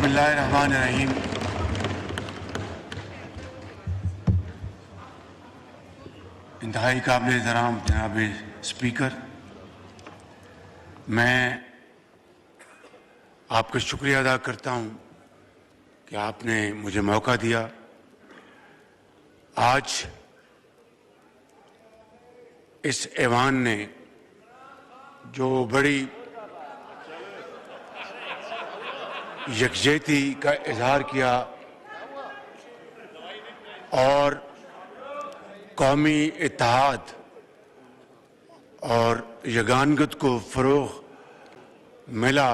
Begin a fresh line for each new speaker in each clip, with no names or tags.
بسم اللہ الرحمن الرحیم. انتہائی قابل احترام جناب اسپیکر، میں آپ کا شکریہ ادا کرتا ہوں کہ آپ نے مجھے موقع دیا. آج اس ایوان نے جو بڑی یکجہتی کا اظہار کیا اور قومی اتحاد اور یگانگت کو فروغ ملا،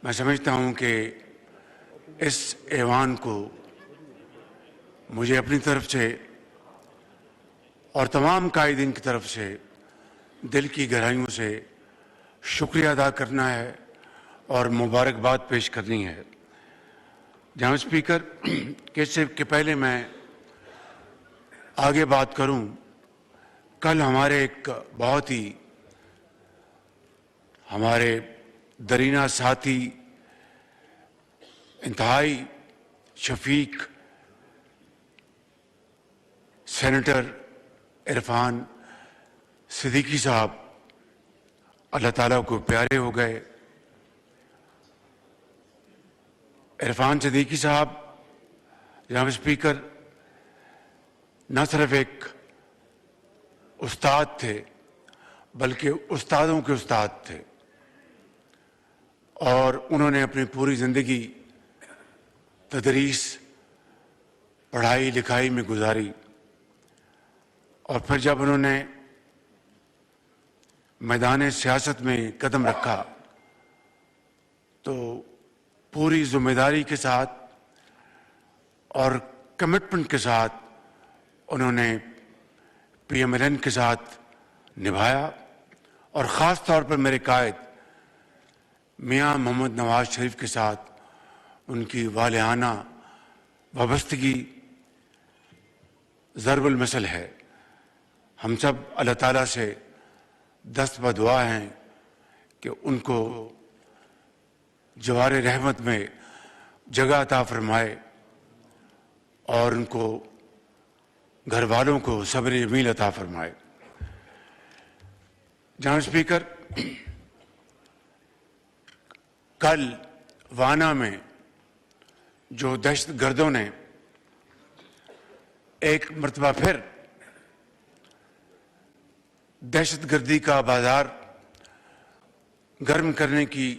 میں سمجھتا ہوں کہ اس ایوان کو مجھے اپنی طرف سے اور تمام قائدین کی طرف سے دل کی گہرائیوں سے شکریہ ادا کرنا ہے اور مبارکباد پیش کرنی ہے. جناب اسپیکر، کہ پہلے میں آگے بات کروں، کل ہمارے درینہ ساتھی انتہائی شفیق سینیٹر عرفان صدیقی صاحب اللہ تعالیٰ کو پیارے ہو گئے. عرفان صدیقی صاحب جناب اسپیکر نہ صرف ایک استاد تھے بلکہ استادوں کے استاد تھے، اور انہوں نے اپنی پوری زندگی تدریس، پڑھائی لکھائی میں گزاری، اور پھر جب انہوں نے میدان سیاست میں قدم رکھا تو پوری ذمہ داری کے ساتھ اور کمٹمنٹ کے ساتھ انہوں نے پی ایم ایل این کے ساتھ نبھایا، اور خاص طور پر میرے قائد میاں محمد نواز شریف کے ساتھ ان کی والہانہ وابستگی ضرب المثل ہے. ہم سب اللہ تعالیٰ سے دست بدعا ہیں کہ ان کو جوار رحمت میں جگہ عطا فرمائے اور ان کو گھر والوں کو صبر جمیل عطا فرمائے. جناب اسپیکر، کل وانا میں جو دہشت گردوں نے ایک مرتبہ پھر دہشت گردی کا بازار گرم کرنے کی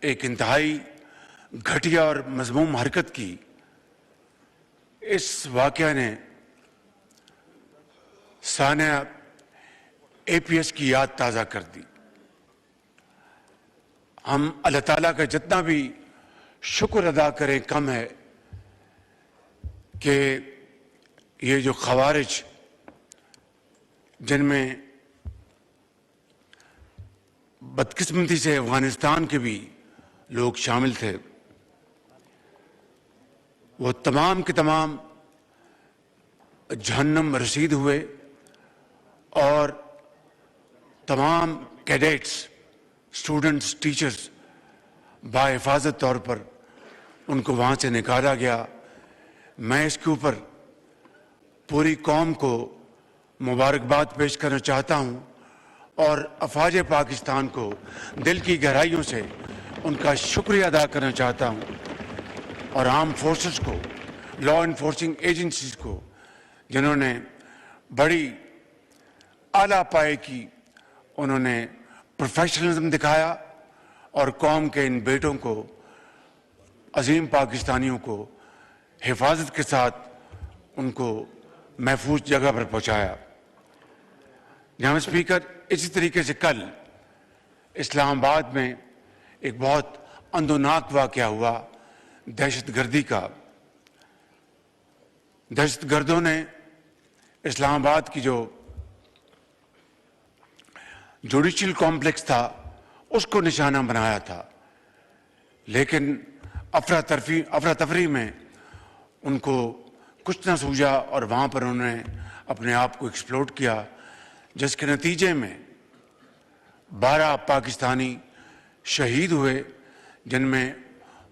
ایک انتہائی گھٹیا اور مذموم حرکت کی، اس واقعہ نے سانحہ اے پی ایس کی یاد تازہ کر دی. ہم اللہ تعالیٰ کا جتنا بھی شکر ادا کریں کم ہے کہ یہ جو خوارج، جن میں بدقسمتی سے افغانستان کے بھی لوگ شامل تھے، وہ تمام کے تمام جہنم رسید ہوئے، اور تمام کیڈیٹس، اسٹوڈنٹس، ٹیچرز باحفاظت طور پر ان کو وہاں سے نکالا گیا. میں اس کے اوپر پوری قوم کو مبارکباد پیش کرنا چاہتا ہوں اور افواج پاکستان کو دل کی گہرائیوں سے ان کا شکریہ ادا کرنا چاہتا ہوں، اور آرم فورسز کو، لا انفورسنگ ایجنسیز کو، جنہوں نے بڑی اعلیٰ پائے کی انہوں نے پروفیشنلزم دکھایا اور قوم کے ان بیٹوں کو، عظیم پاکستانیوں کو حفاظت کے ساتھ ان کو محفوظ جگہ پر پہنچایا. جناب اسپیکر، اسی طریقے سے کل اسلام آباد میں ایک بہت اندوناک واقعہ ہوا دہشت گردی کا. دہشت گردوں نے اسلام آباد کی جو جوڈیشل کمپلیکس تھا اس کو نشانہ بنایا تھا، لیکن افراتفری میں ان کو کچھ نہ سوجا اور وہاں پر انہوں نے اپنے آپ کو ایکسپلوڈ کیا، جس کے نتیجے میں 12 پاکستانی شہید ہوئے، جن میں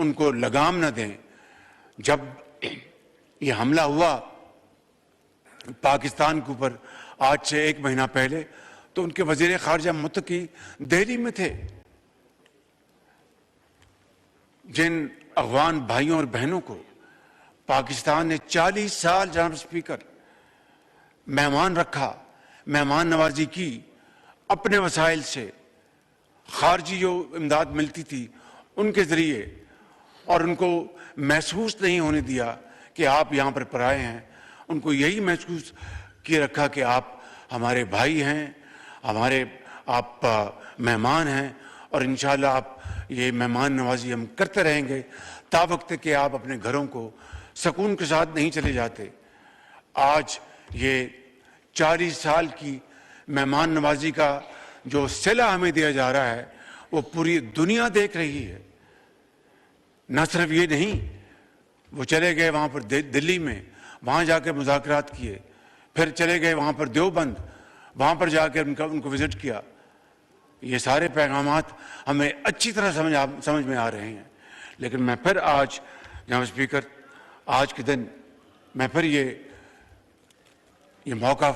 ان کو لگام نہ دیں. جب یہ حملہ ہوا پاکستان کے اوپر آج سے 1 مہینہ پہلے، تو ان کے وزیر خارجہ متقی دہلی میں تھے. جن افغان بھائیوں اور بہنوں کو پاکستان نے 40 سال جناب اسپیکر مہمان رکھا، مہمان نوازی کی، اپنے وسائل سے، خارجی جو امداد ملتی تھی ان کے ذریعے، اور ان کو محسوس نہیں ہونے دیا کہ آپ یہاں پر پرائے ہیں. ان کو یہی محسوس کیے رکھا کہ آپ ہمارے بھائی ہیں، ہمارے آپ مہمان ہیں، اور انشاءاللہ آپ یہ مہمان نوازی ہم کرتے رہیں گے تا وقت کہ آپ اپنے گھروں کو سکون کے ساتھ نہیں چلے جاتے. آج یہ 40 سال کی مہمان نوازی کا جو صلہ ہمیں دیا جا رہا ہے وہ پوری دنیا دیکھ رہی ہے. نہ صرف یہ نہیں، وہ چلے گئے وہاں پر دلی میں، وہاں جا کے مذاکرات کیے، پھر چلے گئے وہاں پر دیوبند، وہاں پر جا کے ان کو وزٹ کیا. یہ سارے پیغامات ہمیں اچھی طرح سمجھ میں آ رہے ہیں. لیکن میں پھر آج جناب اسپیکر، آج کے دن میں پھر یہ موقع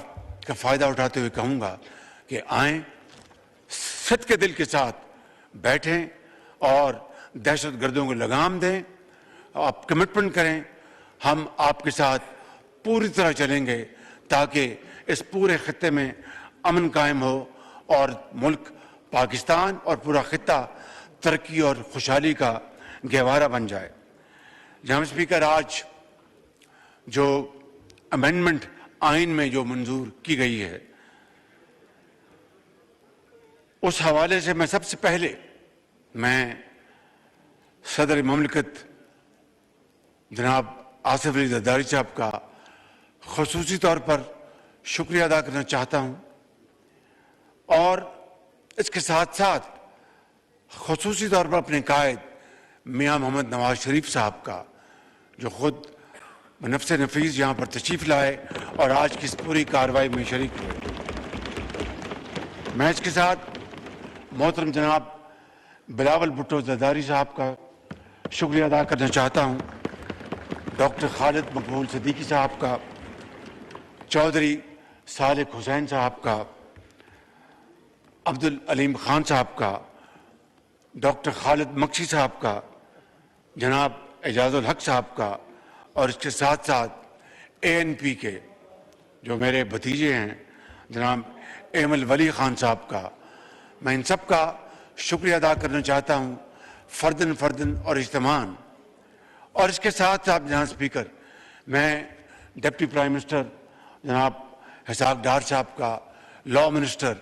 کا فائدہ اٹھاتے ہوئے کہوں گا کہ آئیں، صدق کے دل کے ساتھ بیٹھیں اور دہشت گردوں کو لگام دیں. آپ کمٹمنٹ کریں، ہم آپ کے ساتھ پوری طرح چلیں گے تاکہ اس پورے خطے میں امن قائم ہو اور ملک پاکستان اور پورا خطہ ترقی اور خوشحالی کا گہوارہ بن جائے. جناب اسپیکر، آج جو امینڈمنٹ آئین میں جو منظور کی گئی ہے، اس حوالے سے میں سب سے پہلے صدر مملکت جناب آصف علی زرداری صاحب کا خصوصی طور پر شکریہ ادا کرنا چاہتا ہوں، اور اس کے ساتھ ساتھ خصوصی طور پر اپنے قائد میاں محمد نواز شریف صاحب کا، جو خود بنفس نفیس یہاں پر تشریف لائے اور آج کی اس پوری کارروائی میں شریک ہوئے. میں اس کے ساتھ محترم جناب بلاول بھٹو زرداری صاحب کا شکریہ ادا کرنا چاہتا ہوں، ڈاکٹر خالد مقبول صدیقی صاحب کا، چودھری صالح حسین صاحب کا، عبدالعلیم خان صاحب کا، ڈاکٹر خالد مکشی صاحب کا، جناب اعجاز الحق صاحب کا، اور اس کے ساتھ ساتھ ANP کے جو میرے بھتیجے ہیں جناب ایمل ولی خان صاحب کا. میں ان سب کا شکریہ ادا کرنا چاہتا ہوں فردن اور اجتماعاً. اور اس کے ساتھ ساتھ جناب اسپیکر، میں ڈپٹی پرائم منسٹر جناب اسحاق ڈار صاحب کا، لاء منسٹر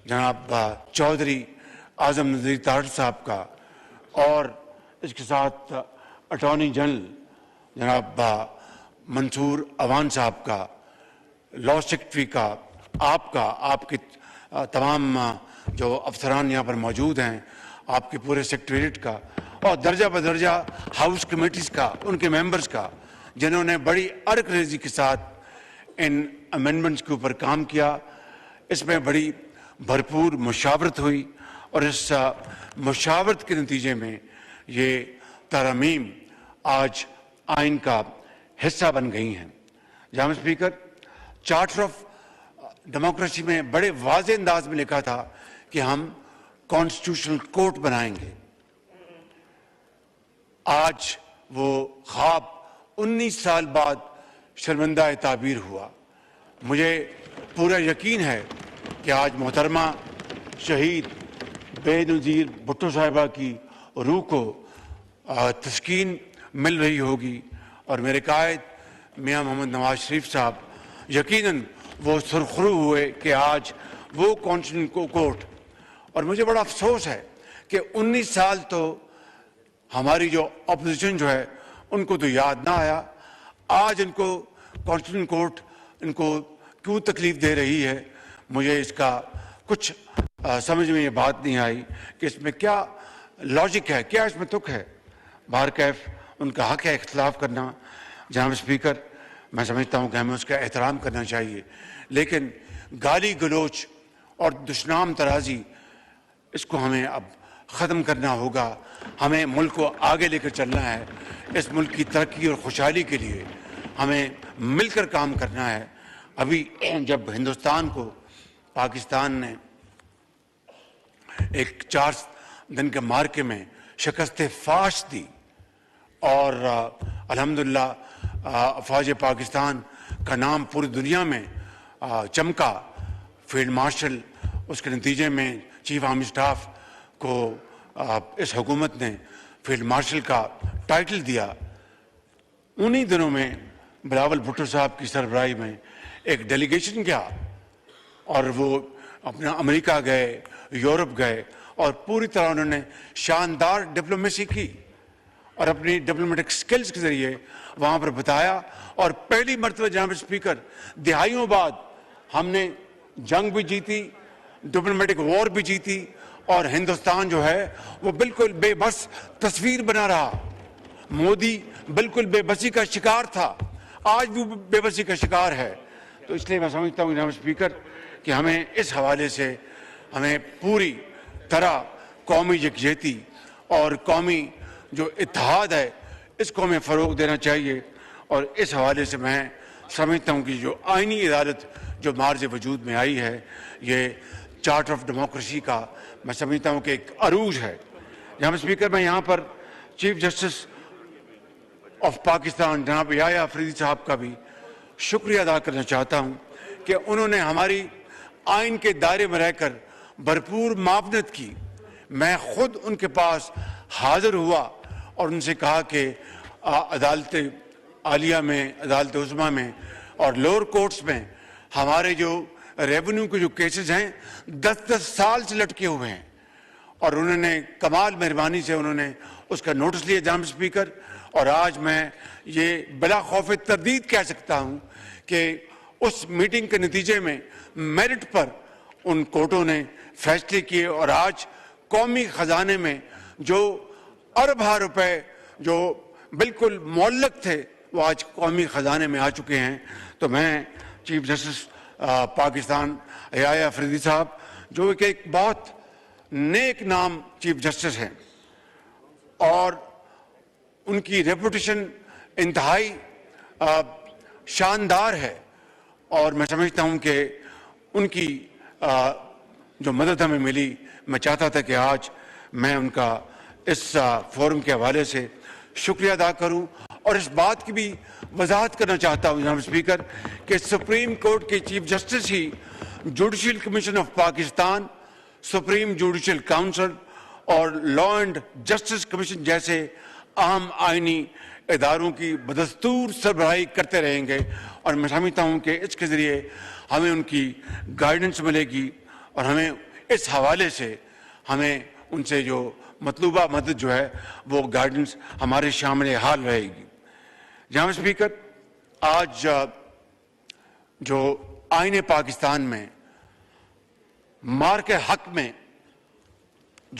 جناب چودھری اعظم نذیر طاہر صاحب کا، اور اس کے ساتھ اٹارنی جنرل جناب منصور اوان صاحب کا، لاء سیکرٹری کا، آپ کے تمام جو افسران یہاں پر موجود ہیں، آپ کے پورے سیکریٹریٹ کا، اور درجہ بدرجہ ہاؤس کمیٹیز کا، ان کے ممبرز کا، جنہوں نے بڑی ارک ریزی کے ساتھ ان امینڈمنٹس کے اوپر کام کیا. اس میں بڑی بھرپور مشاورت ہوئی، اور اس مشاورت کے نتیجے میں یہ ترامیم آج آئین کا حصہ بن گئی ہیں. جناب اسپیکر، چارٹر آف ڈیموکریسی میں بڑے واضح انداز میں لکھا تھا کہ ہم کانسٹیٹیوشنل کورٹ بنائیں گے. آج وہ خواب 19 سال بعد شرمندہ تعبیر ہوا. مجھے پورا یقین ہے کہ آج محترمہ شہید بے نظیر بھٹو صاحبہ کی روح کو تسکین مل رہی ہوگی، اور میرے قائد میاں محمد نواز شریف صاحب یقیناً وہ سرخرو ہوئے کہ آج وہ کانسٹیٹیوشنل کورٹ. اور مجھے بڑا افسوس ہے کہ 19 سال تو ہماری جو اپوزیشن جو ہے ان کو تو یاد نہ آیا. آج ان کو کانسٹیٹیوشنل کورٹ ان کو کیوں تکلیف دے رہی ہے، مجھے اس کا کچھ سمجھ میں یہ بات نہیں آئی کہ اس میں کیا لاجک ہے، کیا اس میں تک ہے. بہرکیف ان کا حق ہے اختلاف کرنا. جناب اسپیکر، میں سمجھتا ہوں کہ ہمیں اس کا احترام کرنا چاہیے، لیکن گالی گلوچ اور دشنام ترازی اس کو ہمیں اب ختم کرنا ہوگا. ہمیں ملک کو آگے لے کر چلنا ہے. اس ملک کی ترقی اور خوشحالی کے لیے ہمیں مل کر کام کرنا ہے. ابھی جب ہندوستان کو پاکستان نے ایک 4 دن کے معرکے میں شکست فاش دی اور الحمدللہ افواج پاکستان کا نام پوری دنیا میں چمکا, فیلڈ مارشل اس کے نتیجے میں چیف آرمی اسٹاف کو اس حکومت نے فیلڈ مارشل کا ٹائٹل دیا. انہی دنوں میں بلاول بھٹو صاحب کی سربراہی میں ایک ڈیلیگیشن گیا اور وہ اپنا امریکہ گئے, یورپ گئے اور پوری طرح انہوں نے شاندار ڈپلومیسی کی اور اپنی ڈپلومیٹک سکلز کے ذریعے وہاں پر بتایا. اور پہلی مرتبہ جناب اسپیکر دہائیوں بعد ہم نے جنگ بھی جیتی, ڈپلومیٹک وار بھی جیتی اور ہندوستان جو ہے وہ بالکل بے بس تصویر بنا رہا. مودی بالکل بے بسی کا شکار تھا, آج بھی بے بسی کا شکار ہے. تو اس لیے میں سمجھتا ہوں جناب اسپیکر کہ ہمیں اس حوالے سے ہمیں پوری طرح قومی یکجہتی اور قومی جو اتحاد ہے اس کو ہمیں فروغ دینا چاہیے. اور اس حوالے سے میں سمجھتا ہوں کہ جو آئینی عدالت جو مارج وجود میں آئی ہے یہ چارٹر آف ڈیموکریسی کا میں سمجھتا ہوں کہ ایک عروج ہے. جناب اسپیکر میں یہاں پر چیف جسٹس آف پاکستان جناب یحییٰ افریدی صاحب کا بھی شکریہ ادا کرنا چاہتا ہوں کہ انہوں نے ہماری آئین کے دائرے میں رہ کر بھرپور معاونت کی. میں خود ان کے پاس حاضر ہوا اور ان سے کہا کہ عدالت عالیہ میں, عدالت عظمیٰ میں اور لوور کورٹس میں ہمارے جو ریونیو کے جو کیسز ہیں 10 سال سے لٹکے ہوئے ہیں. اور انہوں نے کمال مہربانی سے انہوں نے اس کا نوٹس لیا جناب اسپیکر. اور آج میں یہ بلا خوف تردید کہہ سکتا ہوں کہ اس میٹنگ کے نتیجے میں میرٹ پر ان کورٹوں نے فیصلے کیے اور آج قومی خزانے میں جو اربوں روپے جو بالکل معلق تھے وہ آج قومی خزانے میں آ چکے ہیں. تو میں چیف جسٹس پاکستان یحییٰ افریدی صاحب جو کہ ایک بہت نیک نام چیف جسٹس ہیں اور ان کی ریپوٹیشن انتہائی شاندار ہے, اور میں سمجھتا ہوں کہ ان کی جو مدد ہمیں ملی, میں چاہتا تھا کہ آج میں ان کا اس فورم کے حوالے سے شکریہ ادا کروں. اور اس بات کی بھی وضاحت کرنا چاہتا ہوں جناب اسپیکر کہ سپریم کورٹ کے chief justice he judicial commission of Pakistan, supreme judicial council اور لا اینڈ جسٹس کمیشن جیسے اہم آئینی اداروں کی بدستور سربراہی کرتے رہیں گے. اور میں سمجھتا ہوں کہ اس کے ذریعے ہمیں ان کی گائیڈنس ملے گی اور ہمیں اس حوالے سے ہمیں ان سے جو مطلوبہ مدد جو ہے وہ گائیڈنس ہمارے شامل حال رہے گی. جناب اسپیکر آج جو آئین پاکستان میں مارکے حق میں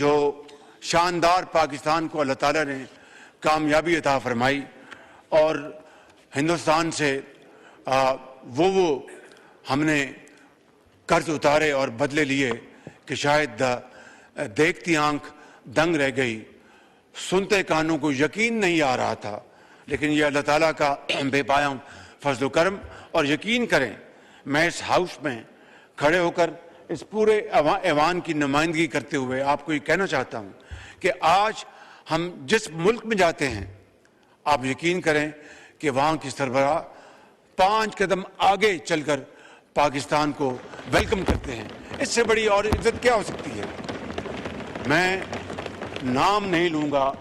جو شاندار پاکستان کو اللہ تعالیٰ نے کامیابی عطا فرمائی اور ہندوستان سے وہ ہم نے قرض اتارے اور بدلے لیے کہ شاید دیکھتی آنکھ دنگ رہ گئی, سنتے کانوں کو یقین نہیں آ رہا تھا. لیکن یہ اللہ تعالیٰ کا بے پایہ فضل و کرم. اور یقین کریں میں اس ہاؤس میں کھڑے ہو کر اس پورے ایوان کی نمائندگی کرتے ہوئے آپ کو یہ کہنا چاہتا ہوں کہ آج ہم جس ملک میں جاتے ہیں آپ یقین کریں کہ وہاں کی سربراہ 5 قدم آگے چل کر پاکستان کو ویلکم کرتے ہیں. اس سے بڑی اور عزت کیا ہو سکتی ہے. میں نام نہیں لوں گا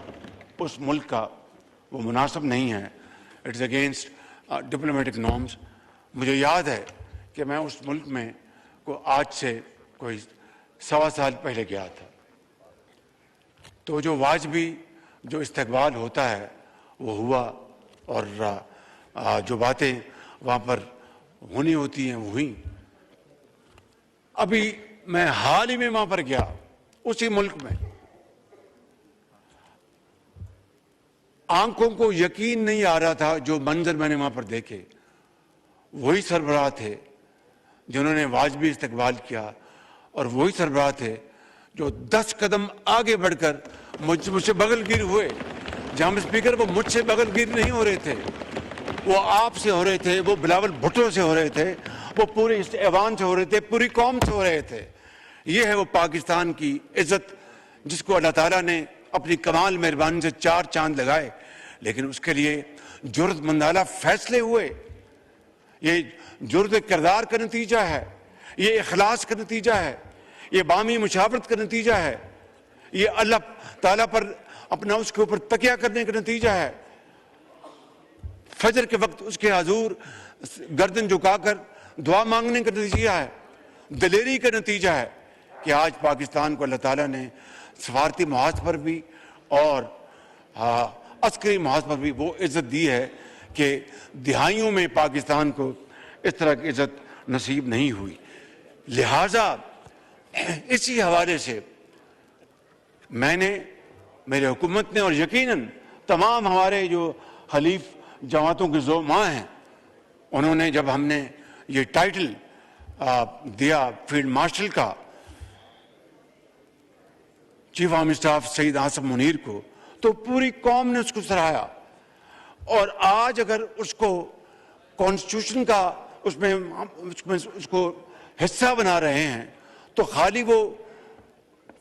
اس ملک کا, وہ مناسب نہیں ہے, اٹس اگینسٹ ڈپلومیٹک نارمز. مجھے یاد ہے کہ میں اس ملک میں کو آج سے کوئی 1.25 سال پہلے گیا تھا. تو جو واجبی جو استقبال ہوتا ہے وہ ہوا اور جو باتیں وہاں پر ہونی ہوتی ہیں وہ ہوئیں. ابھی میں حال ہی میں وہاں پر گیا اسی ملک میں, آنکھوں کو یقین نہیں آ رہا تھا جو منظر میں نے وہاں پر دیکھے. وہی سربراہ تھے جنہوں نے واجبی استقبال کیا اور وہی سربراہ تھے جو 10 قدم آگے بڑھ کر مجھ سے بغل گیر ہوئے. جناب اسپیکر, وہ مجھ سے بغل گیر نہیں ہو رہے تھے, وہ آپ سے ہو رہے تھے, وہ بلاول بھٹو سے ہو رہے تھے, وہ پورے ایوان سے ہو رہے تھے, پوری قوم سے ہو رہے تھے. یہ ہے وہ پاکستان کی عزت جس کو اللہ تعالیٰ نے اپنی کمال مہربانی سے 4 چاند لگائے. لیکن اس کے لیے جرأت مندانہ فیصلے ہوئے. یہ جرأت کردار کا نتیجہ ہے, یہ اخلاص کا نتیجہ ہے, یہ بامی مشاورت کا نتیجہ ہے, یہ اللہ تعالیٰ پر اپنا اس کے اوپر تکیہ کرنے کا نتیجہ ہے. فجر کے وقت اس کے حضور گردن جھکا کر دعا مانگنے کا نتیجہ ہے, دلیری کا نتیجہ ہے کہ آج پاکستان کو اللہ تعالیٰ نے سفارتی محاذ پر بھی اور عسکری محاذ پر بھی وہ عزت دی ہے کہ دہائیوں میں پاکستان کو اس طرح کی عزت نصیب نہیں ہوئی. لہٰذا اسی حوالے سے میں نے, میرے حکومت نے اور یقیناً تمام ہمارے جو حلیف جماعتوں کے زعماء ہیں, انہوں نے جب ہم نے یہ ٹائٹل دیا فیلڈ مارشل کا چیف آرمی اسٹاف سعید عاصم منیر کو, تو پوری قوم نے اس کو سراہا. اور آج اگر اس کو کانسٹیٹیوشن کا اس میں اس کو حصہ بنا رہے ہیں تو خالی وہ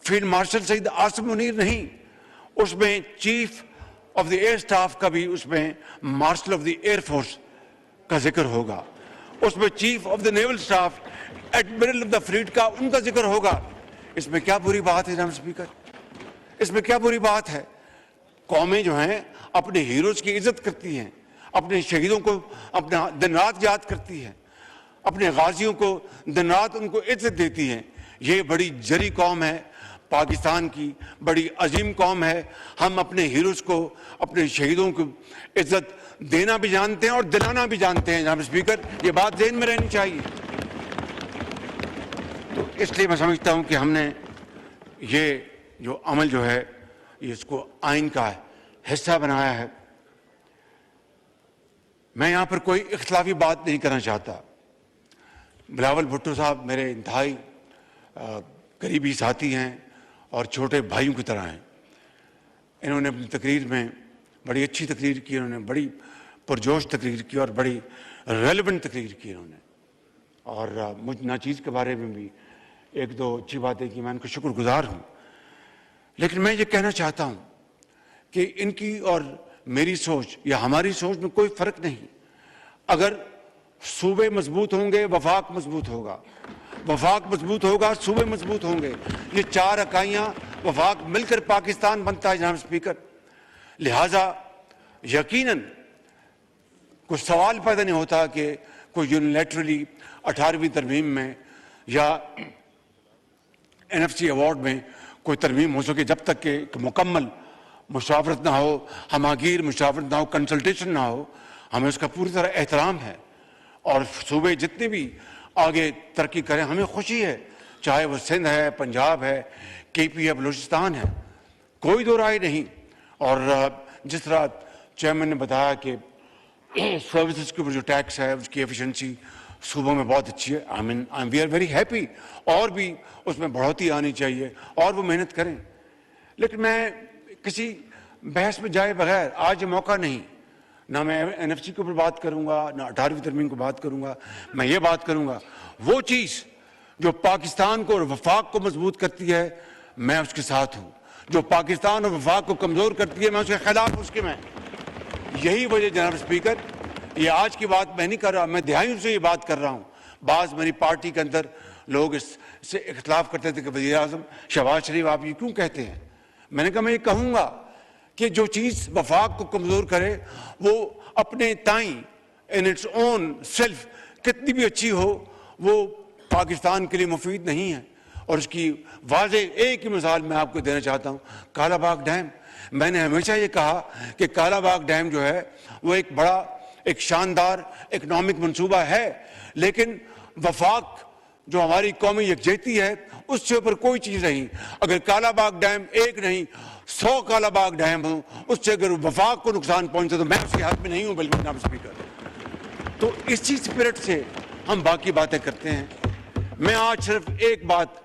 فیلڈ مارشل سعید عاصم منیر نہیں, اس میں chief of the air staff کا بھی اس میں martial of the air force کا ذکر ہوگا, اس میں chief of the naval staff admiral of the flat کا ان کا ذکر ہوگا. اس میں کیا بری بات ہے جناب اسپیکر, اس میں کیا بری بات ہے؟ قومیں جو ہیں اپنے ہیروز کی عزت کرتی ہیں, اپنے شہیدوں کو اپنا دن رات یاد کرتی ہیں, اپنے غازیوں کو دن رات ان کو عزت دیتی ہیں. یہ بڑی جری قوم ہے, پاکستان کی بڑی عظیم قوم ہے. ہم اپنے ہیروز کو, اپنے شہیدوں کو عزت دینا بھی جانتے ہیں اور دلانا بھی جانتے ہیں. جناب اسپیکر, یہ بات ذہن میں رہنی چاہیے. تو اس لیے میں سمجھتا ہوں کہ ہم نے یہ جو عمل جو ہے یہ اس کو آئین کا حصہ بنایا ہے. میں یہاں پر کوئی اختلافی بات نہیں کرنا چاہتا. بلاول بھٹو صاحب میرے انتہائی قریبی ساتھی ہیں اور چھوٹے بھائیوں کی طرح ہیں. انہوں نے اپنی تقریر میں بڑی اچھی تقریر کی, انہوں نے بڑی پرجوش تقریر کی اور بڑی ریلیونٹ تقریر کی انہوں نے. اور مجھ ناچیز کے بارے میں بھی 1-2 اچھی باتیں کی, میں ان کا شکر گزار ہوں. لیکن میں یہ کہنا چاہتا ہوں کہ ان کی اور میری سوچ یا ہماری سوچ میں کوئی فرق نہیں. اگر صوبے مضبوط ہوں گے وفاق مضبوط ہوگا, وفاق مضبوط ہوگا صوبے مضبوط ہوں گے. یہ 4 اکائیاں وفاق مل کر پاکستان بنتا ہے جناب اسپیکر. لہٰذا یقیناً کوئی سوال پیدا نہیں ہوتا کہ کوئی یونیلیٹرلی 18ویں ترمیم میں یا NFC ایوارڈ میں کوئی ترمیم ہو سکے جب تک کہ مکمل مشاورت نہ ہو, ہماگیر مشاورت نہ ہو, کنسلٹیشن نہ ہو. ہمیں اس کا پوری طرح احترام ہے اور صوبے جتنے بھی آگے ترقی کریں ہمیں خوشی ہے, چاہے وہ سندھ ہے, پنجاب ہے, KP ہے, بلوچستان ہے, کوئی دو رائے نہیں. اور جس طرح چیئرمین نے بتایا کہ سروسز کے اوپر جو ٹیکس ہے اس کی ایفیشنسی صوبوں میں بہت اچھی ہے. وی آر ویری ہیپی, اور بھی اس میں بڑھوتی آنی چاہیے اور وہ محنت کریں. لیکن میں کسی بحث میں جائے بغیر, آج یہ موقع نہیں, نہ میں NFC کے اوپر بات کروں گا نہ 18ویں ترمیم کو بات کروں گا. میں یہ بات کروں گا وہ چیز جو پاکستان کو اور وفاق کو مضبوط کرتی ہے میں اس کے ساتھ ہوں, جو پاکستان اور وفاق کو کمزور کرتی ہے میں اس کے خلاف اس کے میں. یہی وجہ جناب اسپیکر, یہ آج کی بات میں نہیں کر رہا, میں دہائیوں سے یہ بات کر رہا ہوں. بعض میری پارٹی کے اندر لوگ اس سے اختلاف کرتے تھے کہ وزیر اعظم شہباز شریف آپ یہ کیوں کہتے ہیں. میں نے کہا میں یہ کہوں گا کہ جو چیز وفاق کو کمزور کرے وہ اپنے تائیں ان اٹس اون سیلف کتنی بھی اچھی ہو وہ پاکستان کے لیے مفید نہیں ہے. اور اس کی واضح ایک ہی مثال میں آپ کو دینا چاہتا ہوں, کالا باغ ڈیم. میں نے ہمیشہ یہ کہا کہ کالا باغ ڈیم جو ہے وہ ایک بڑا ایک شاندار اکنامک منصوبہ ہے, لیکن وفاق جو ہماری قومی یکجہتی ہے اس سے اوپر کوئی چیز نہیں. اگر کالا باغ ڈیم ایک نہیں 100 کالا باغ ڈیم ہوں, اس سے اگر وفاق کو نقصان پہنچے تو میں اس کے حق میں نہیں ہوں. بالکل جناب اسپیکر, تو اسی اسپرٹ سے ہم باقی باتیں کرتے ہیں. میں آج صرف ایک بات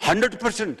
100%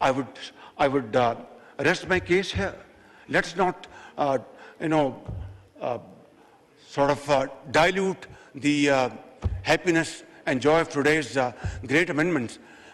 I would rest my case here. Let's not sort of dilute the happiness and joy of today's great amendments.